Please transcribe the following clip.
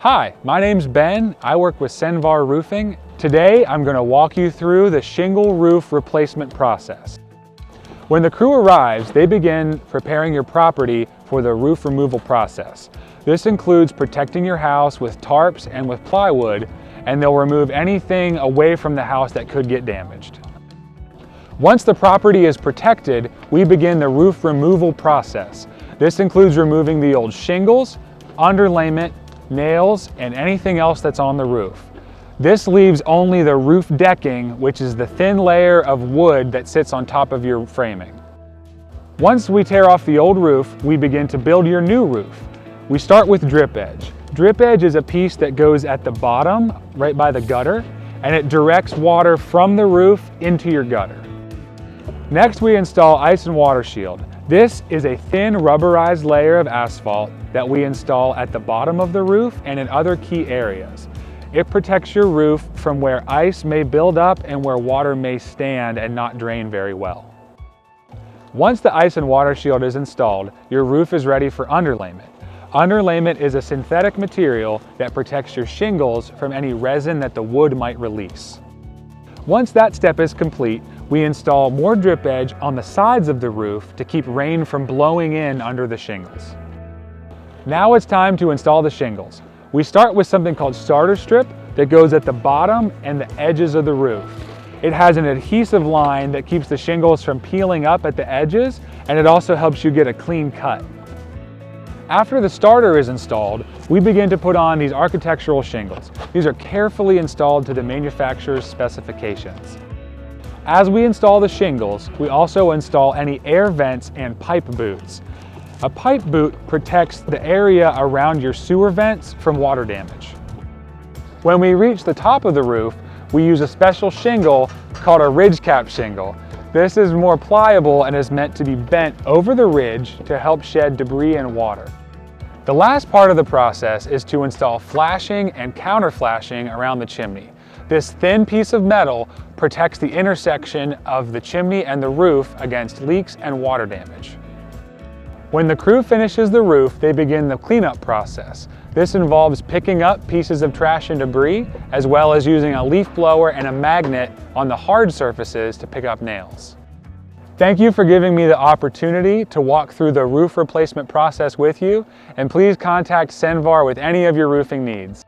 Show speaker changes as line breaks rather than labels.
Hi, my name's Ben. I work with Cenvar Roofing. Today, I'm going to walk you through the shingle roof replacement process. When the crew arrives, they begin preparing your property for the roof removal process. This includes protecting your house with tarps and with plywood, and they'll remove anything away from the house that could get damaged. Once the property is protected, we begin the roof removal process. This includes removing the old shingles, underlayment, nails, and anything else that's on the roof. This leaves only the roof decking, which is the thin layer of wood that sits on top of your framing. Once we tear off the old roof, we begin to build your new roof. We start with drip edge. Drip edge is a piece that goes at the bottom, right by the gutter, and it directs water from the roof into your gutter. Next, we install ice and water shield. This is a thin rubberized layer of asphalt that we install at the bottom of the roof and in other key areas. It protects your roof from where ice may build up and where water may stand and not drain very well. Once the ice and water shield is installed, your roof is ready for underlayment. Underlayment is a synthetic material that protects your shingles from any resin that the wood might release. Once that step is complete, we install more drip edge on the sides of the roof to keep rain from blowing in under the shingles. Now it's time to install the shingles. We start with something called starter strip that goes at the bottom and the edges of the roof. It has an adhesive line that keeps the shingles from peeling up at the edges, and it also helps you get a clean cut. After the starter is installed, we begin to put on these architectural shingles. These are carefully installed to the manufacturer's specifications. As we install the shingles, we also install any air vents and pipe boots. A pipe boot protects the area around your sewer vents from water damage. When we reach the top of the roof, we use a special shingle called a ridge cap shingle. This is more pliable and is meant to be bent over the ridge to help shed debris and water. The last part of the process is to install flashing and counter flashing around the chimney. This thin piece of metal protects the intersection of the chimney and the roof against leaks and water damage. When the crew finishes the roof, they begin the cleanup process. This involves picking up pieces of trash and debris, as well as using a leaf blower and a magnet on the hard surfaces to pick up nails. Thank you for giving me the opportunity to walk through the roof replacement process with you, and please contact Cenvar with any of your roofing needs.